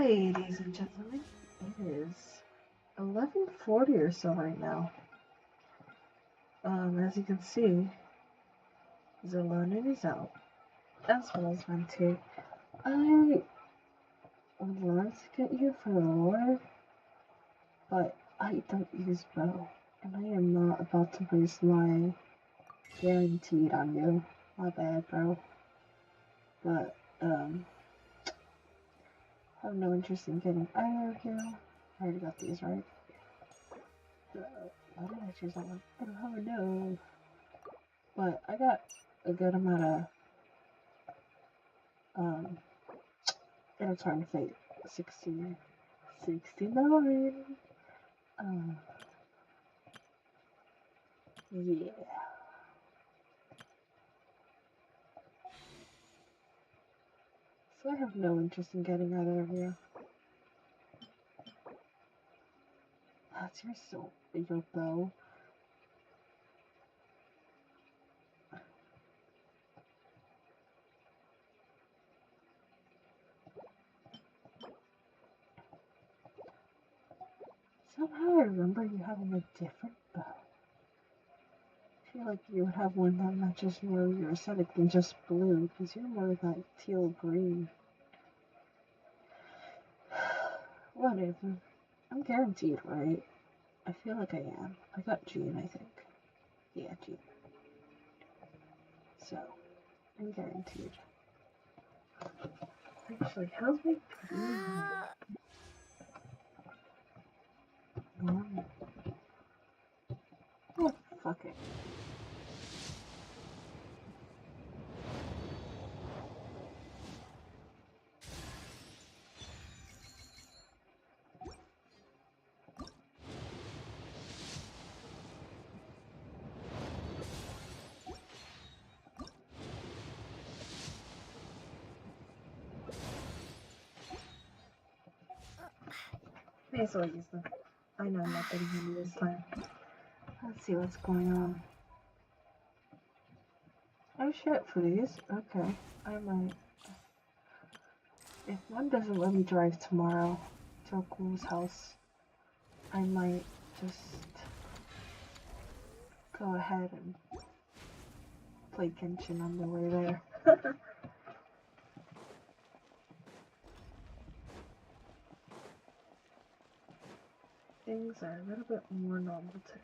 Ladies and gentlemen, it is 11:40 or so right now. As you can see, Zolonin is out, as well as Venti. I would love to get you for the lore, but I don't use bow, and I am not about to waste my guaranteed on you. My bad, bro. But, I have no interest in getting either of you. I already got these, right? Why did I choose that one? Oh no. But I got a good amount of intertwined fate. 69. Yeah. So I have no interest in getting either of you. That's your soul, your bow. Somehow I remember you having a different bow. I feel like you would have one that matches more your aesthetic than just blue, because you're more of that teal green. Whatever. I'm guaranteed, right? I feel like I am. I got Jean, I think. Yeah, Jean. So, I'm guaranteed. Actually, how's my Oh, fuck it. May as well use them. I know I'm not getting him this time. Let's see what's going on. Oh shit, please. Okay. I might. If one doesn't let me drive tomorrow to Aku's house, I might just go ahead and play Genshin on the way there. Things are a little bit more normal today.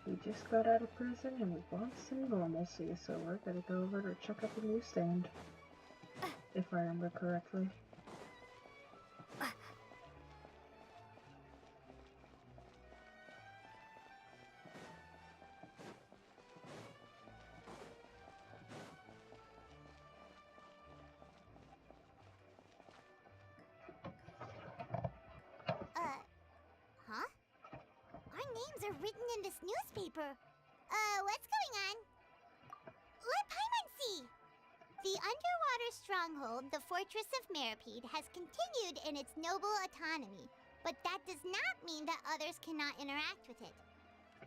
We just got out of prison and we want some normalcy, so we're gonna go over to check out the newsstand. If I remember correctly. Huh? Our names are written in this newspaper. What's going on? Let Paimon see! The underwater stronghold, the Fortress of Meripede, has continued in its noble autonomy, but that does not mean that others cannot interact with it.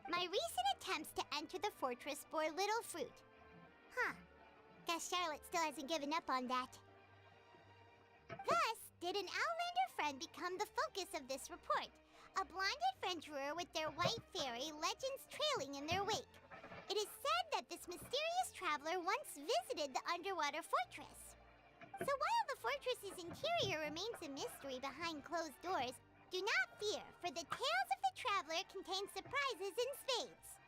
My recent attempts to enter the fortress bore little fruit. Huh. Guess Charlotte still hasn't given up on that. Thus, did an Outlander friend become the focus of this report? A blind adventurer with their white fairy, legends trailing in their wake. It is said that this mysterious traveler once visited the underwater fortress. So while the fortress's interior remains a mystery behind closed doors, do not fear, for the tales of the traveler contain surprises in spades.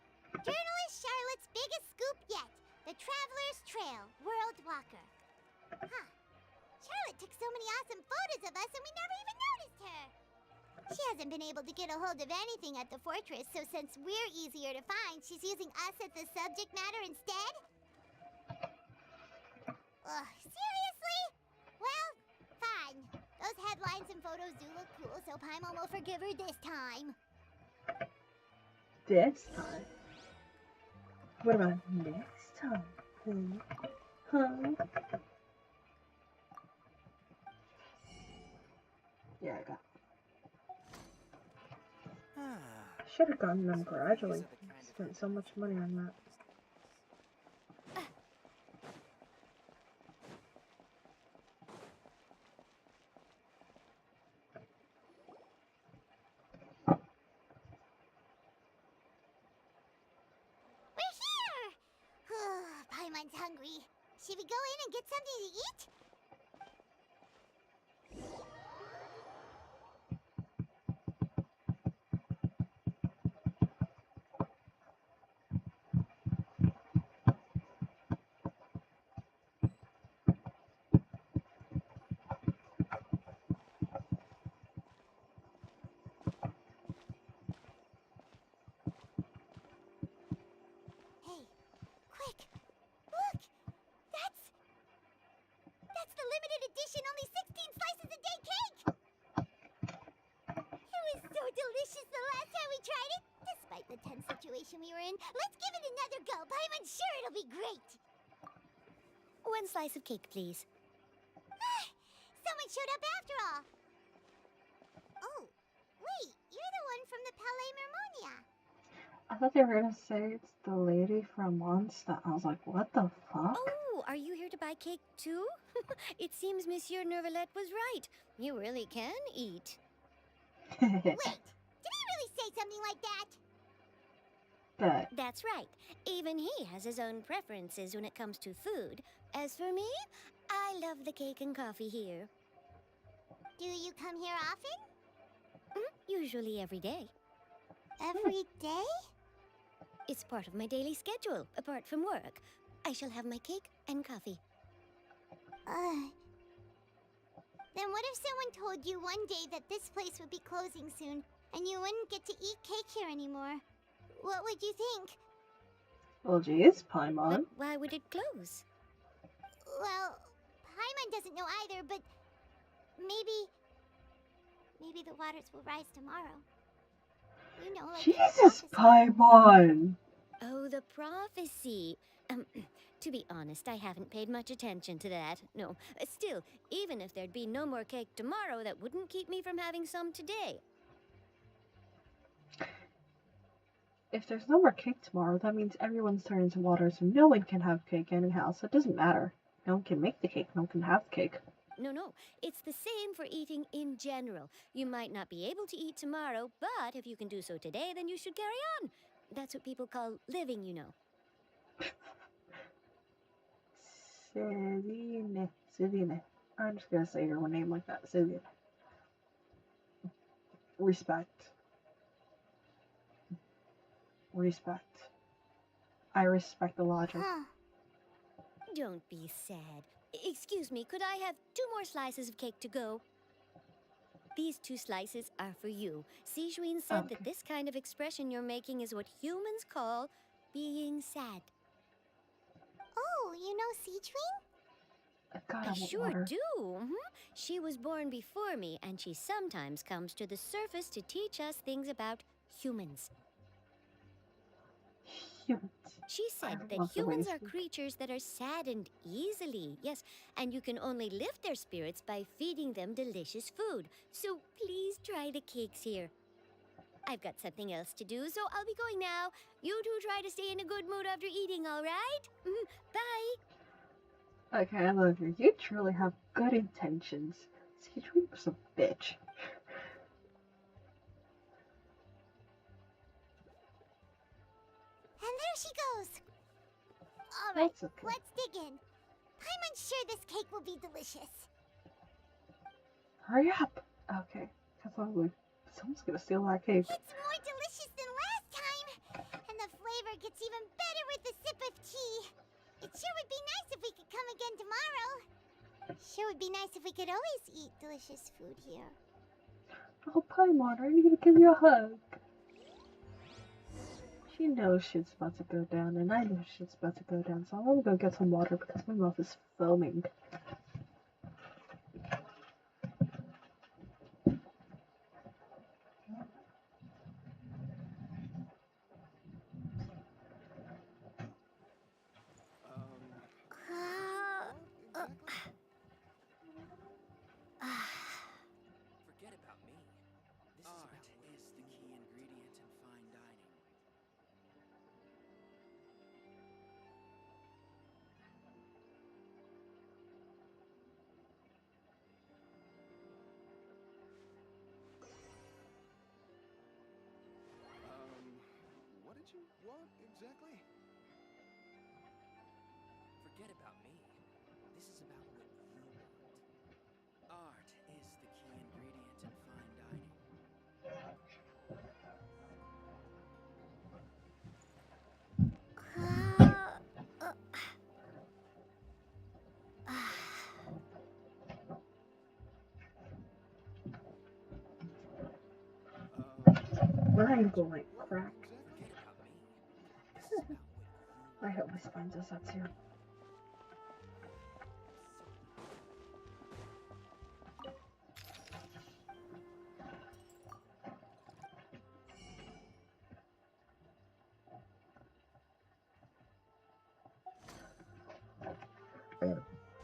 Journalist Charlotte's biggest scoop yet, the Traveler's Trail, World Walker. Huh. Charlotte took so many awesome photos of us and we never even noticed her. She hasn't been able to get a hold of anything at the fortress, so since we're easier to find, she's using us as the subject matter instead? Ugh, seriously? Well, fine. Those headlines and photos do look cool, so Paimon will forgive her this time. This time? What about next time? Huh? Yeah, I got. I should have gotten them gradually. Spent so much money on that. We're here! Paimon's hungry. Should we go in and get something to eat? Hey, quick! Look! That's the limited edition only 16 slices a day cake! It was so delicious the last time we tried it! Despite the tense situation we were in, let's give it another go. Paimon's sure it'll be great! 1 slice of cake, please. Someone showed up after all! Oh, wait, you're the one from the Palais Mermonia. I thought they were gonna say it's the lady from Mondstadt. I was like, what the fuck? Oh, are you here to buy cake too? It seems Monsieur Nervalette was right. You really can eat. Wait, did he really say something like that? But That's right. Even he has his own preferences when it comes to food. As for me, I love the cake and coffee here. Do you come here often? Usually every day. Every day? It's part of my daily schedule, apart from work. I shall have my cake and coffee. Then what if someone told you one day that this place would be closing soon, and you wouldn't get to eat cake here anymore? What would you think? well, geez, But Paimon. why would it close? Well, Paimon doesn't know either, but maybe the waters will rise tomorrow. You know, like in the Jesus, prophecy. Paimon. Oh, the prophecy. To be honest, I haven't paid much attention to that. No, still, even if there'd be no more cake tomorrow, that wouldn't keep me from having some today. If there's no more cake tomorrow, that means everyone's turned into water, so no one can have cake anyhow, so it doesn't matter. No one can make the cake, no one can have the cake. No, it's the same for eating in general. You might not be able to eat tomorrow, but if you can do so today, then you should carry on. That's what people call living, you know. Celine. I'm just gonna say your name like that, Celine. Respect. I respect the logic. Huh. Don't be sad. Excuse me, could I have 2 more slices of cake to go? These 2 slices are for you. Sijuin said Okay. that this kind of expression you're making is what humans call being sad. Oh, you know Sijuin? God, I I want sure water. do. She was born before me, and she sometimes comes to the surface to teach us things about humans. Humans. She said that love the way humans you are speak. creatures that are saddened easily, yes, and you can only lift their spirits by feeding them delicious food. So please try the cakes here. I've got something else to do, so I'll be going now. You two try to stay in a good mood after eating, all right? Bye. Okay, I love you. You truly have good intentions. Sijuin was a bitch. And there she goes. All right, That's okay. let's dig in. Paimon's sure this cake will be delicious. Hurry up. Okay, because I was like, someone's gonna steal that cake. It's more delicious than last time. And the flavor gets even better with a sip of tea. It sure would be nice if we could come again tomorrow. Sure would be nice if we could always eat delicious food here. Oh, Paimon, I need to give you a hug. She knows shit's about to go down, and I know shit's about to go down, so I'm gonna go get some water because my mouth is foaming. what you want exactly? Forget about me. This is about what you want. Art is the key ingredient in fine dining. Triangle might crack. Exactly. Forget about me. This is about what you I want. hope this finds us up too.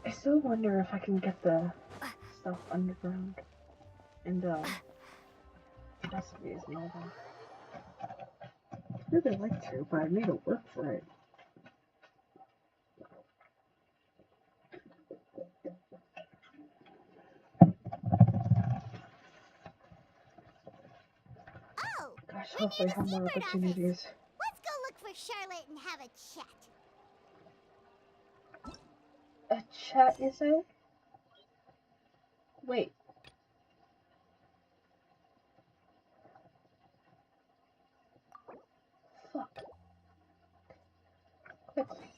I still wonder if I can get the stuff underground in the recipes and all that. I'd really like to, but I need to work for it. Oh, Gosh, we're hopefully I near have the more Seabird office. opportunities. Let's go look for Charlotte and have a chat. A chat, you say? Wait. Fuck. Quickly.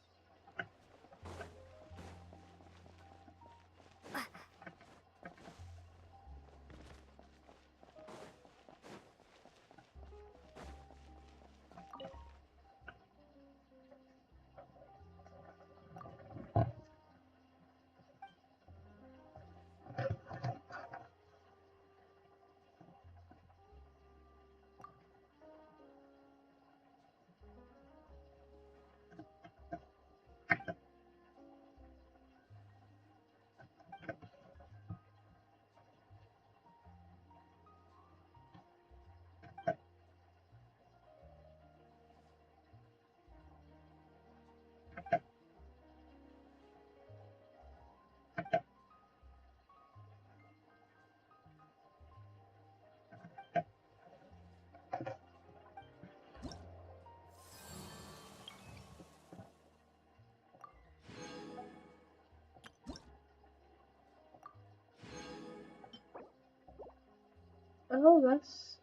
Oh, that's,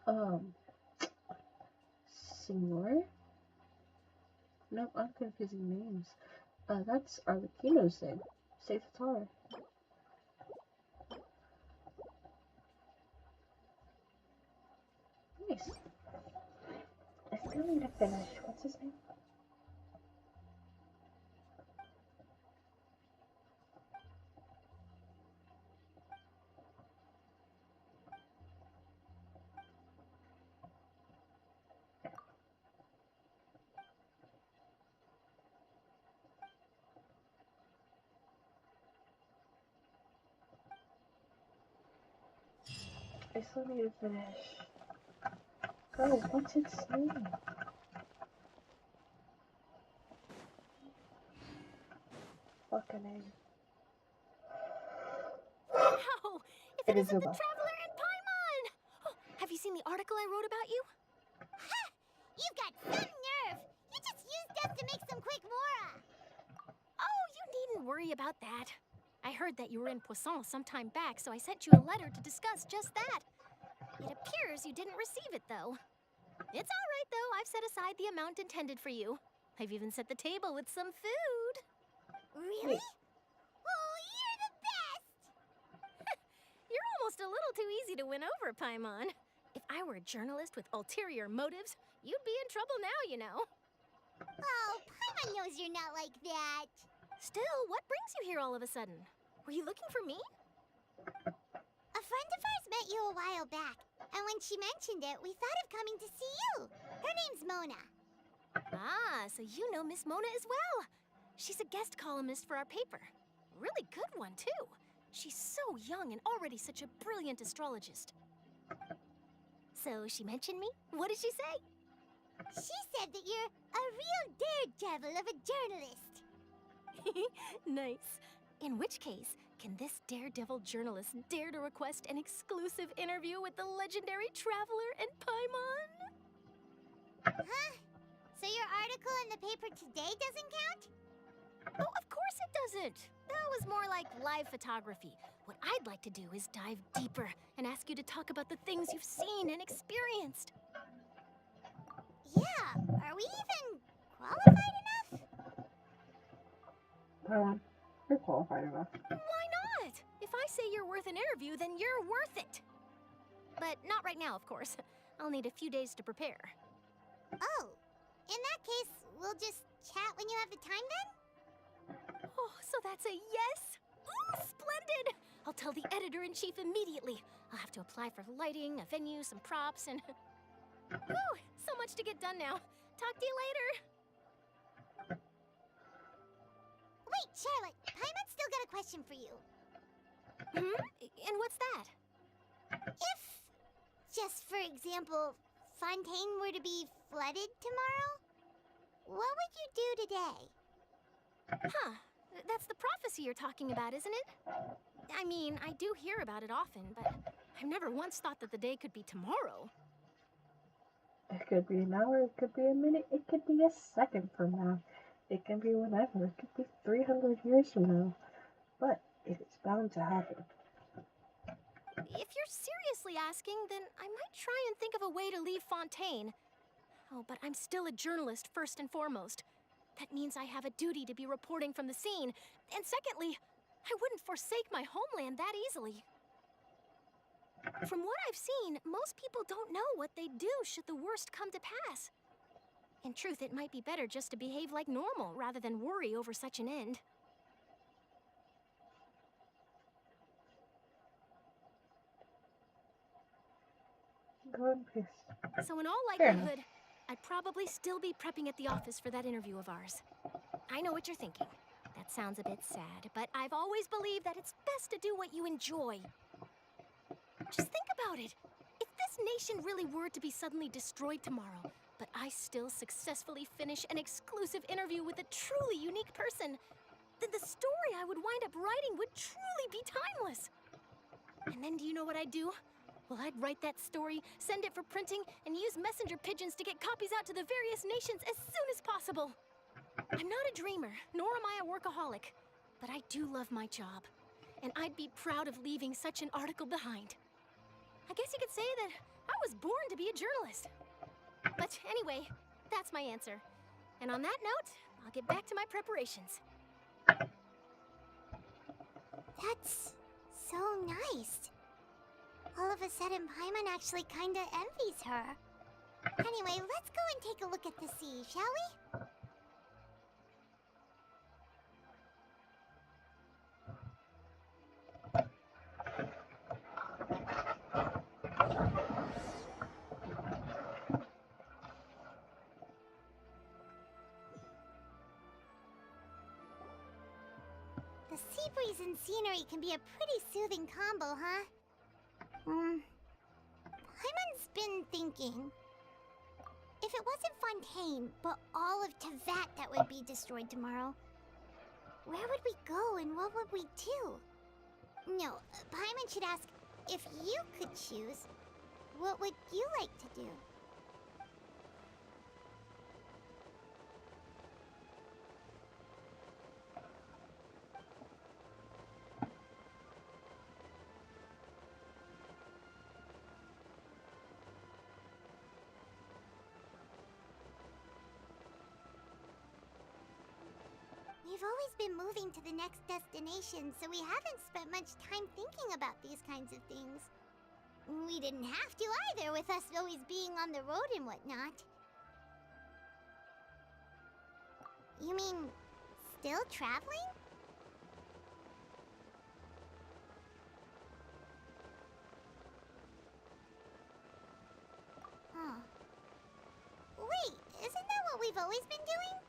Senor? Nope, I'm confusing names. That's Arlecchino's name. Say Tatara. Nice. I still need to finish. What's his name? I still need to finish. Oh, what's its name? Fucking name. Wow! If It it is isn't the Zuba. Traveler in Paimon! Oh, have you seen the article I wrote about you? Ha! You've got some nerve. You just used us to make some quick mora. Oh, you needn't worry about that. I heard that you were in Poisson some time back, so I sent you a letter to discuss just that. It appears you didn't receive it, though. It's all right, though. I've set aside the amount intended for you. I've even set the table with some food. Really? Wait. Oh, you're the best. You're almost a little too easy to win over, Paimon. If I were a journalist with ulterior motives, you'd be in trouble now, you know. Oh, Paimon knows you're not like that. Still, what brings you here all of a sudden? Were you looking for me? A friend of ours met you a while back, and when she mentioned it, we thought of coming to see you. Her name's Mona. Ah, so you know Miss Mona as well. She's a guest columnist for our paper. Really good one, too. She's so young and already such a brilliant astrologist. So she mentioned me? What did she say? She said that you're a real daredevil of a journalist. Nice. In which case, can this daredevil journalist dare to request an exclusive interview with the legendary Traveler in Paimon? Huh? So your article in the paper today doesn't count? Oh, of course it doesn't. That was more like live photography. What I'd like to do is dive deeper and ask you to talk about the things you've seen and experienced. Yeah, are we even qualified enough? You're qualified enough. Why not? If I say you're worth an interview, then you're worth it. But not right now, of course. I'll need a few days to prepare. Oh, in that case, we'll just chat when you have the time then? Oh, so that's a yes? Ooh, splendid! I'll tell the editor-in-chief immediately. I'll have to apply for lighting, a venue, some props, and... Ooh, so much to get done now. Talk to you later. Wait, Charlotte, Paimon's still got a question for you. And what's that? If, just for example, Fontaine were to be flooded tomorrow, what would you do today? Huh. That's the prophecy you're talking about, isn't it? I mean, I do hear about it often, but I've never once thought that the day could be tomorrow. It could be an hour, it could be a minute, it could be a second from now. It can be whenever, it could be 300 years from now. But it is bound to happen. If you're seriously asking, then I might try and think of a way to leave Fontaine. Oh, but I'm still a journalist first and foremost. That means I have a duty to be reporting from the scene. And secondly, I wouldn't forsake my homeland that easily. From what I've seen, most people don't know what they'd do should the worst come to pass. In truth, it might be better just to behave like normal rather than worry over such an end. Go in peace. So in all likelihood, I'd probably still be prepping at the office for that interview of ours. I know what you're thinking. That sounds a bit sad, but I've always believed that it's best to do what you enjoy. Just think about it. If this nation really were to be suddenly destroyed tomorrow, but I still successfully finish an exclusive interview with a truly unique person, then the story I would wind up writing would truly be timeless. And then do you know what I'd do? Well, I'd write that story, send it for printing, and use messenger pigeons to get copies out to the various nations as soon as possible. I'm not a dreamer, nor am I a workaholic, but I do love my job, and I'd be proud of leaving such an article behind. I guess you could say that I was born to be a journalist. But anyway, that's my answer. And on that note, I'll get back to my preparations. That's so nice. All of a sudden, Paimon actually kinda envies her. Anyway, let's go and take a look at the sea, shall we? The sea breeze and scenery can be a pretty soothing combo, huh? Paimon's been thinking. If it wasn't Fontaine, but all of Tevat that would be destroyed tomorrow, where would we go and what would we do? No, Paimon should ask, if you could choose, what would you like to do? We've always been moving to the next destination, so we haven't spent much time thinking about these kinds of things. We didn't have to either, with us always being on the road and whatnot. You mean, still traveling? Huh. Wait, isn't that what we've always been doing?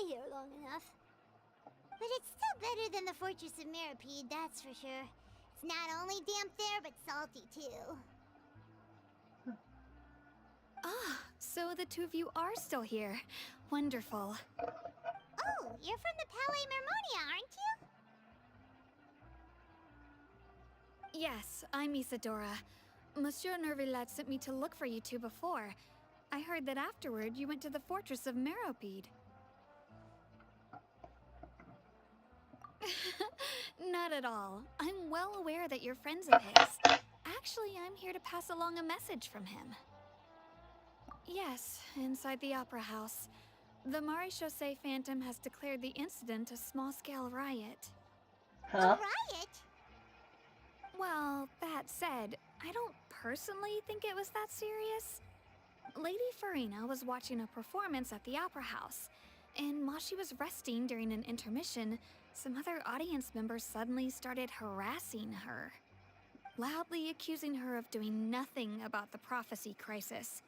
stay here long enough. But it's still better than the Fortress of Meropide, that's for sure. It's not only damp there, but salty too. Ah, so the two of you are still here. Wonderful. Oh, you're from the Palais Mermonia, aren't you? Yes, I'm Isadora. Monsieur Nervillet sent me to look for you two before. I heard that afterward you went to the Fortress of Meropide. Not at all. I'm well aware that you're friends of his. Actually, I'm here to pass along a message from him. Yes, inside the Opera House. The Maréchaussée Phantom has declared the incident a small-scale riot. A riot? Well, that said, I don't personally think it was that serious. Lady Farina was watching a performance at the Opera House, and while she was resting during an intermission, some other audience members suddenly started harassing her, loudly accusing her of doing nothing about the prophecy crisis.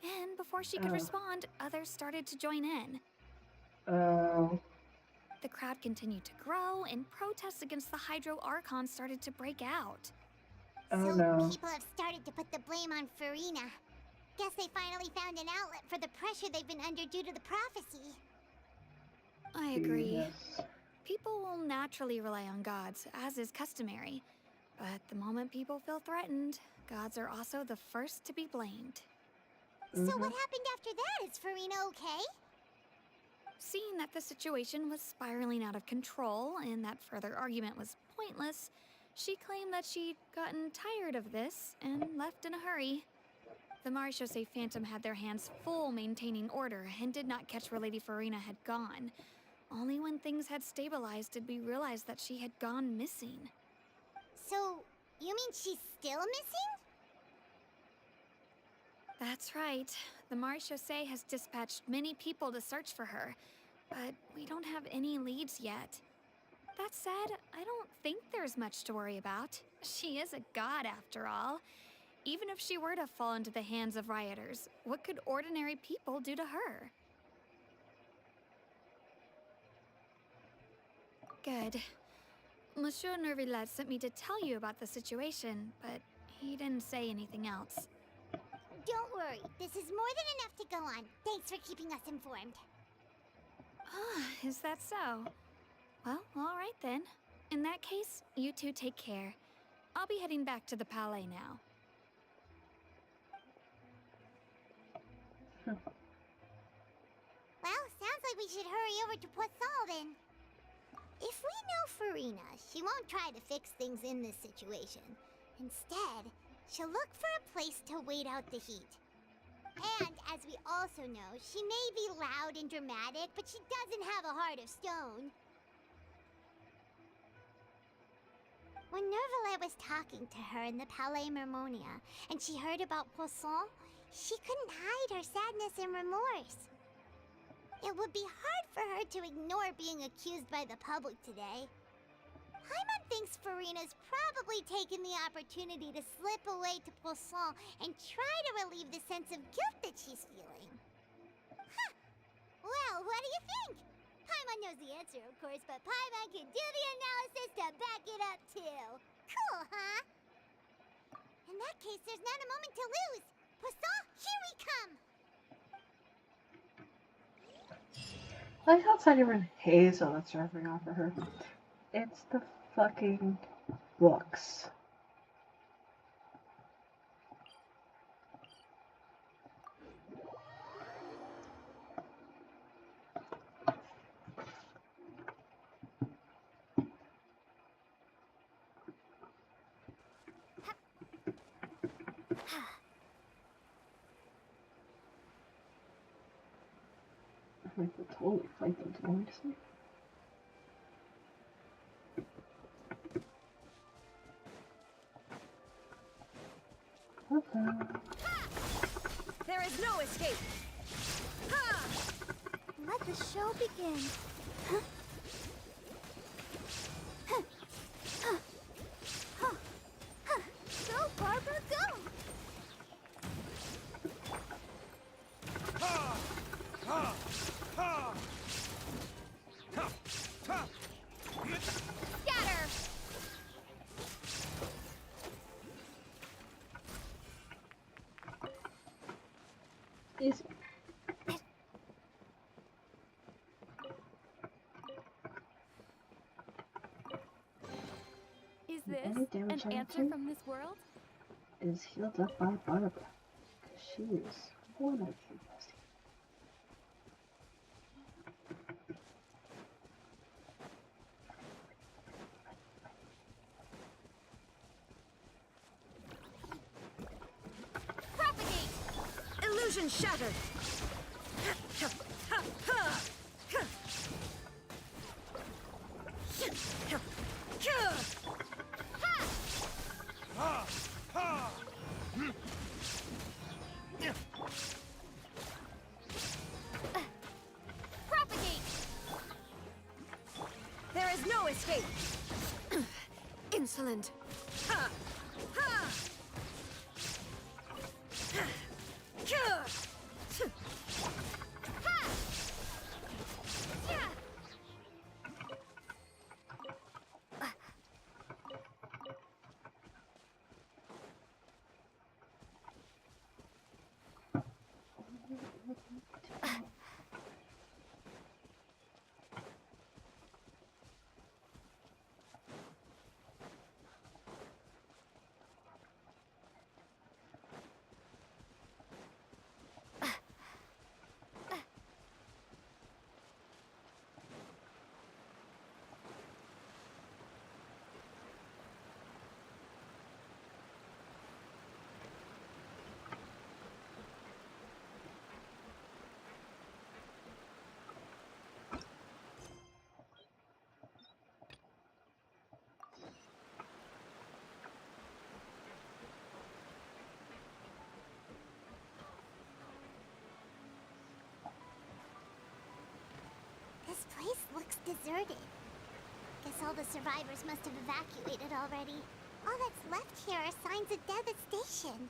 And before she could respond, others started to join in. The crowd continued to grow, and protests against the Hydro Archon started to break out. So people have started to put the blame on Farina. Guess they finally found an outlet for the pressure they've been under due to the prophecy. I agree. People will naturally rely on gods, as is customary. But the moment people feel threatened, gods are also the first to be blamed. So what happened after that? Is Farina okay? Seeing that the situation was spiraling out of control and that further argument was pointless, she claimed that she'd gotten tired of this and left in a hurry. The Maréchaussée Phantom had their hands full maintaining order and did not catch where Lady Farina had gone. Only when things had stabilized did we realize that she had gone missing. So, you mean she's still missing? That's right. The Maréchaussée has dispatched many people to search for her, but we don't have any leads yet. That said, I don't think there's much to worry about. She is a god after all. Even if she were to fall into the hands of rioters, what could ordinary people do to her? Good. Monsieur Nervillet sent me to tell you about the situation, but he didn't say anything else. Don't worry, this is more than enough to go on. Thanks for keeping us informed. Ah, is that so? Well, all right then. In that case, you two take care. I'll be heading back to the Palais now. Well, sounds like we should hurry over to Poisson then. If we know Farina, she won't try to fix things in this situation. Instead, she'll look for a place to wait out the heat. And, as we also know, she may be loud and dramatic, but she doesn't have a heart of stone. When Nervillet was talking to her in the Palais Mermonia, and she heard about Poisson, she couldn't hide her sadness and remorse. It would be hard for her to ignore being accused by the public today. Paimon thinks Farina's probably taken the opportunity to slip away to Poisson and try to relieve the sense of guilt that she's feeling. Huh. Well, what do you think? Paimon knows the answer, of course, but Paimon can do the analysis to back it up, too. Cool, huh? In that case, there's not a moment to lose. Poisson, here we come! I like how it's not even Hazel that's driving after her. It's the fucking books. I could totally fight them to go into sleep. There is no escape! Ha! Let the show begin. Huh? Huh. Huh. Huh. Huh. Go, Barbara, go! Easy. Is this Any damage an I answer take from this world? is healed up by Barbara. Because she is one of the best. Propagate! Illusion shattered. Propagate! There is no escape. Insolent. Ha! Ha! This place looks deserted. Guess all the survivors must have evacuated already. All that's left here are signs of devastation.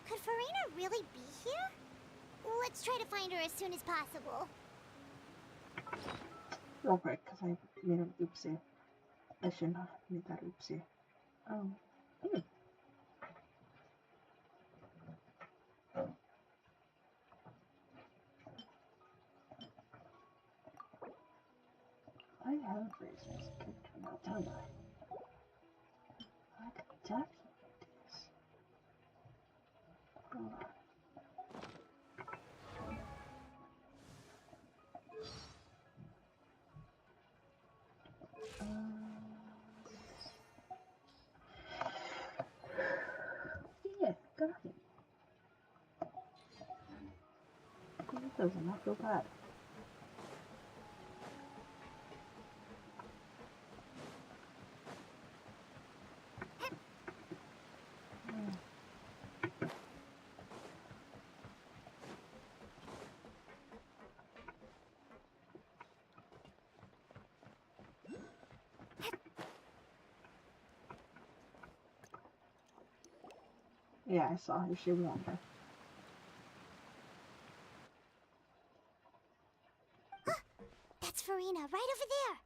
Could Farina really be here? Let's try to find her as soon as possible. Real quick, because I made an oopsie. I should not have made that oopsie. Oh. I have razors. I could turn out, don't I? I could definitely do this. Hold on. Yeah, got it. It does not feel bad. Yeah, I saw her. She warned her. That's Farina, right over there.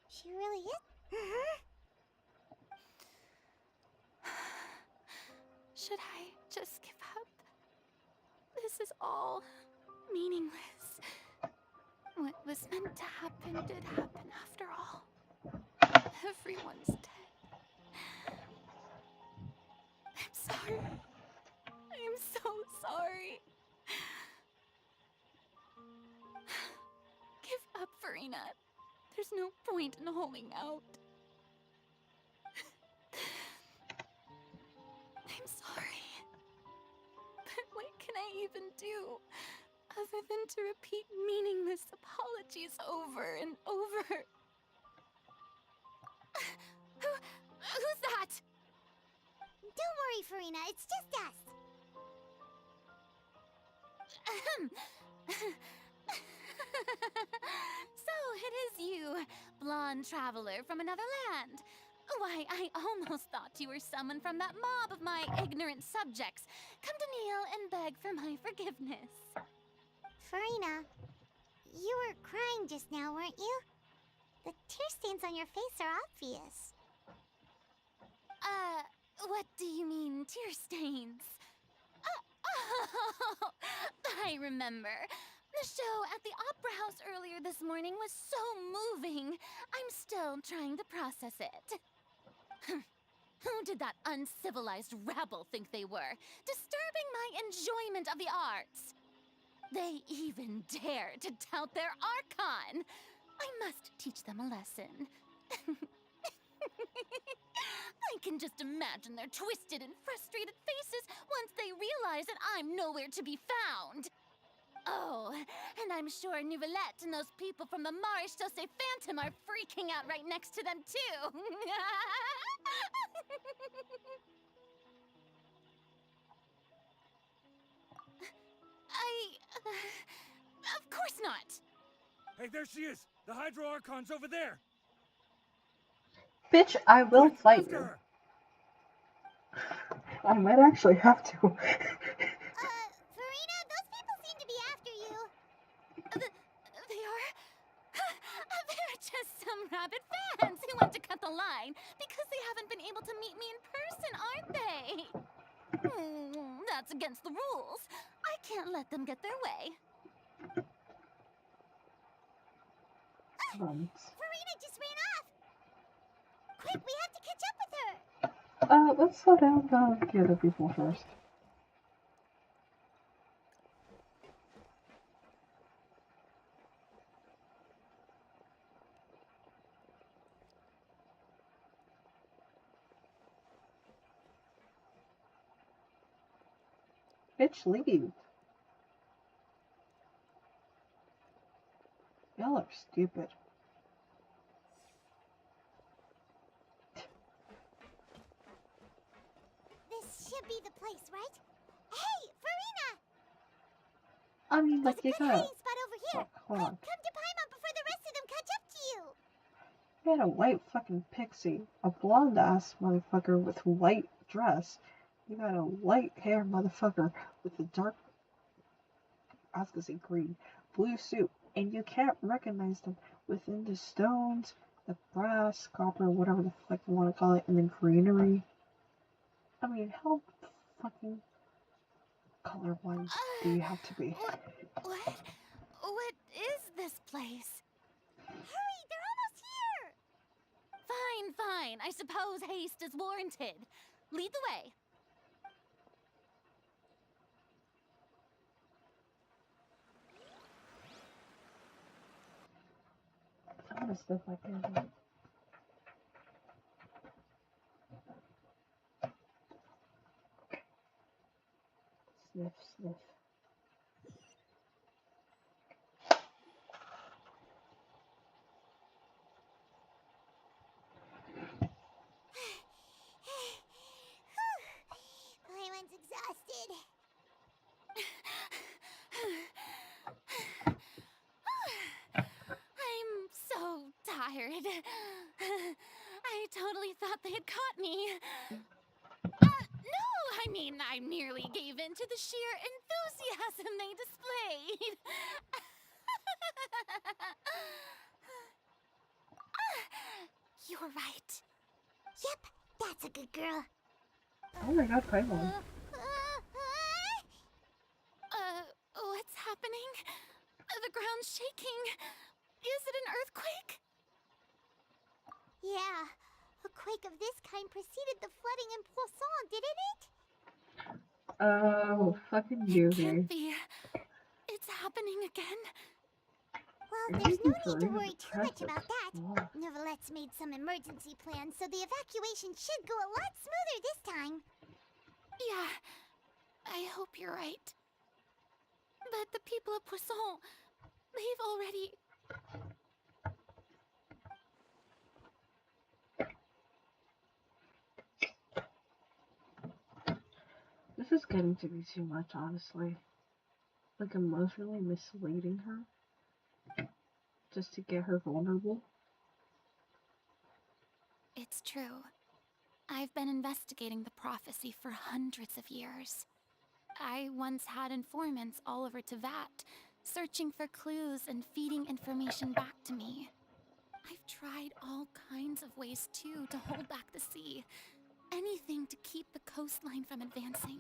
She really is? Should I just give up? This is all meaningless. What was meant to happen did happen after all. Everyone's dead. I'm sorry. I'm so sorry. Give up, Farina. There's no point in holding out. I'm sorry. But what can I even do other than to repeat meaningless apologies over and over? Who's that? Don't worry, Farina, it's just us. So it is you, blonde traveler from another land. Why, I almost thought you were someone from that mob of my ignorant subjects, come to kneel and beg for my forgiveness. Farina, you were crying just now, weren't you? The tear stains on your face are obvious. What do you mean, tear stains? I remember. The show at the Opera House earlier this morning was so moving. I'm still trying to process it. Who did that uncivilized rabble think they were, disturbing my enjoyment of the arts? They even dare to tout their Archon. I must teach them a lesson. I can just imagine their twisted and frustrated faces once they realize that I'm nowhere to be found. Oh, and I'm sure Nouvellette and those people from the Marche Chaussee Phantom are freaking out right next to them, too. Of course not. Hey, there she is! The Hydro Archon's over there! Bitch, I will Quick, fight after you. her! I might actually have to. Farina, those people seem to be after you. They are... They're just some rabid fans who want to cut the line because they haven't been able to meet me in person, aren't they? That's against the rules. I can't let them get their way. Farina just ran off. Quick, we have to catch up with her. Let's slow down the other people first. Bitch, leave. Y'all are stupid. This should be the place, right? Hey, Farina! I mean, There's like, a you good gotta... hiding spot over here. Hold Quick, on. come to Paimon before the rest of them catch up to you. You had a white fucking pixie. A blonde ass motherfucker with white dress. You got a white hair motherfucker with a dark... I was gonna say green. Blue suit. And you can't recognize them within the stones, the brass, copper, whatever the fuck you want to call it, and the greenery. I mean, how fucking colorblind do you have to be? What? What is this place? Hurry, they're almost here. Fine. I suppose haste is warranted. Lead the way. I'm gonna sniff my candy. Sniff, sniff. Paimon's exhausted. I'm so tired. I totally thought they had caught me. No, I mean, I merely gave in to the sheer enthusiasm they displayed. You were right. Yep, that's a good girl. Oh my god, Paimon. What's happening? The ground's shaking. Is it an earthquake? Yeah, a quake of this kind preceded the flooding in Poisson, didn't it? Oh, fucking It doozy. can't be. It's happening again. Well, You're there's no looking for need to worry too much impressive. about that. Wow. Nouvellette's made some emergency plans, so the evacuation should go a lot smoother this time. Yeah, I hope you're right. But the people of Poisson, they've already... This is getting to be too much, honestly. Like, emotionally misleading her. Just to get her vulnerable. It's true. I've been investigating the prophecy for hundreds of years. I once had informants all over Tevat, searching for clues and feeding information back to me. I've tried all kinds of ways, too, to hold back the sea. Anything to keep the coastline from advancing.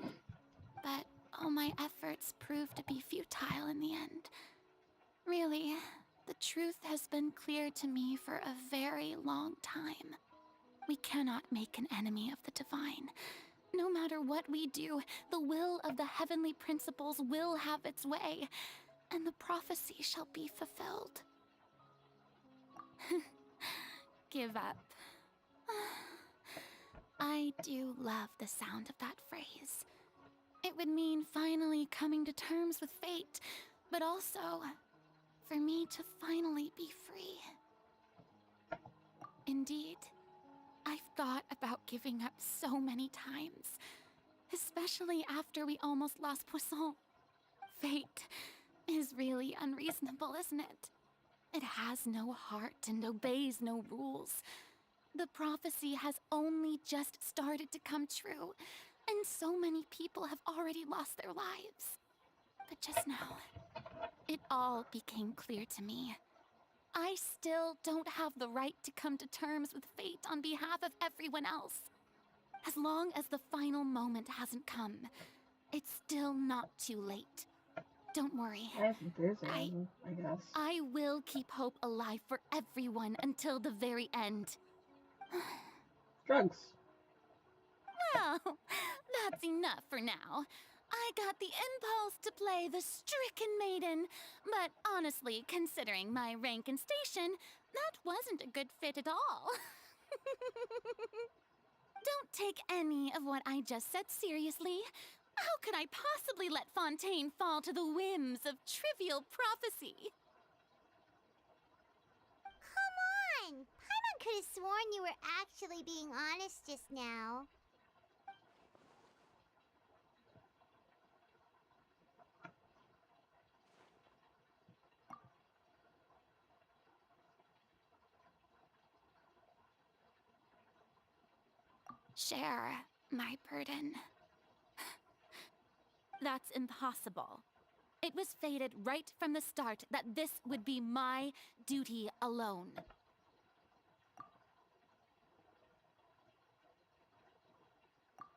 But all my my efforts proved to be futile in the end. Really, the truth has been clear to me for a very long time. We cannot make an enemy of the divine. No matter what we do, the will of the heavenly principles will have its way, and the prophecy shall be fulfilled. Give up. I do love the sound of that phrase. It would mean finally coming to terms with fate, but also for me to finally be free. Indeed, I've thought about giving up so many times, especially after we almost lost Poisson. Fate is really unreasonable, isn't it? It has no heart and obeys no rules. The prophecy has only just started to come true, and so many people have already lost their lives. But just now, it all became clear to me. I still don't have the right to come to terms with fate on behalf of everyone else. As long as the final moment hasn't come, it's still not too late. Don't worry. I have enthusiasm, I guess. I will keep hope alive for everyone until the very end. Drugs. Well, that's enough for now. I got the impulse to play the stricken maiden, but honestly, considering my rank and station, that wasn't a good fit at all. Don't take any of what I just said seriously. How could I possibly let Fontaine fall to the whims of trivial prophecy? Come on! Paimon could have sworn you were actually being honest just now. Share my burden. That's impossible. It was fated right from the start that this would be my duty alone.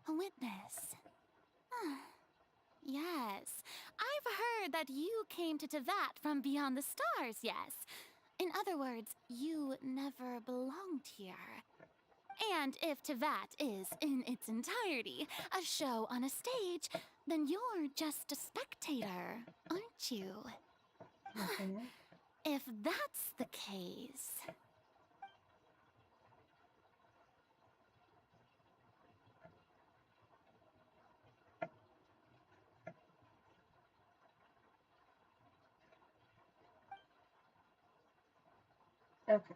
A witness. Yes, I've heard that you came to Tevat from beyond the stars, yes. In other words, you never belonged here. And if Tevat is, in its entirety, a show on a stage, then you're just a spectator, aren't you? Okay. If that's the case... Okay.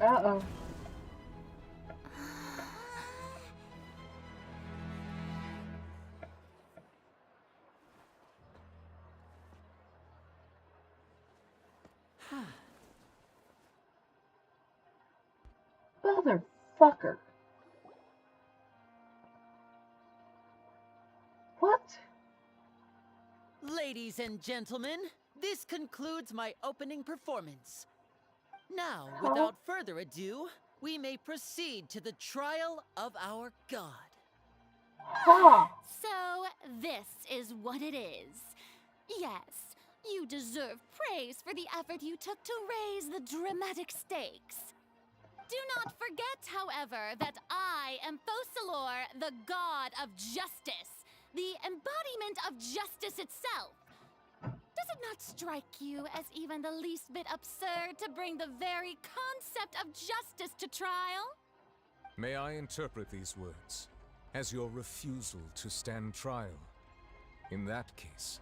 Uh-oh. Motherfucker. What? Ladies and gentlemen, this concludes my opening performance. Now, without further ado, we may proceed to the trial of our god. Huh. So, this is what it is. Yes, you deserve praise for the effort you took to raise the dramatic stakes. Do not forget, however, that I am Focalor, the god of justice, the embodiment of justice itself. Does it not strike you as even the least bit absurd to bring the very concept of justice to trial? May I interpret these words as your refusal to stand trial? In that case,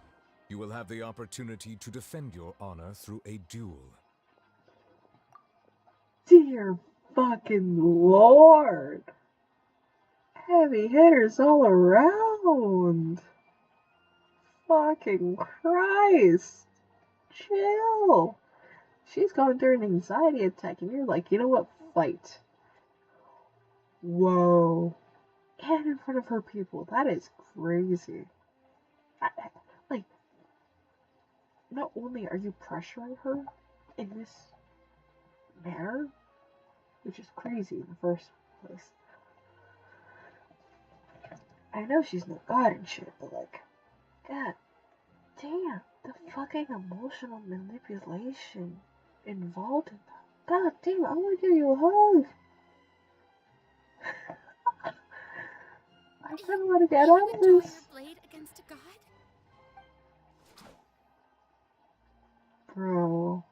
you will have the opportunity to defend your honor through a duel. Dear fucking Lord. Heavy hitters all around. Fucking Christ. Chill. She's going through an anxiety attack and you're like, you know what? Fight. Whoa. And in front of her people. That is crazy. Like, not only are you pressuring her in this manner, which is crazy in the first place. I know she's no god and shit, but like, god damn, the fucking emotional manipulation involved in that. God damn, I wanna give you a hug. I kinda wanna get You on enjoy this. your blade against a god? Bro.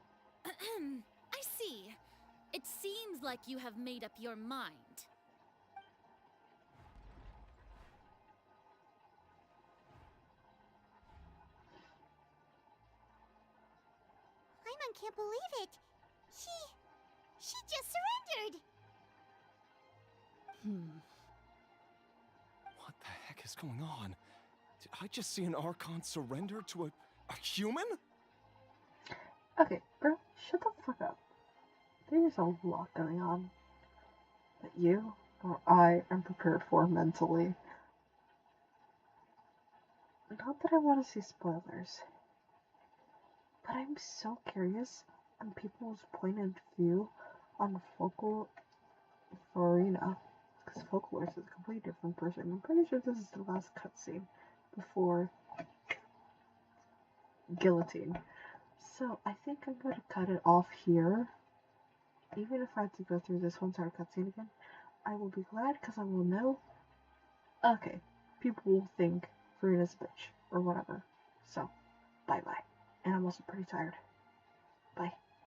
I see. It seems like you have made up your mind. Paimon can't believe it. She just surrendered. What the heck is going on? Did I just see an Archon surrender to a human? Okay, bro, shut the fuck up. There's a lot going on that you or I am prepared for mentally. Not that I want to see spoilers, but I'm so curious on people's point of view on Focal Farina. Because Folklore is a completely different person. I'm pretty sure this is the last cutscene before Guillotine. So I think I'm going to cut it off here. Even if I have to go through this one entire cutscene again, I will be glad because I will know, okay, people will think Farina's a bitch or whatever. So, bye bye. And I'm also pretty tired. Bye.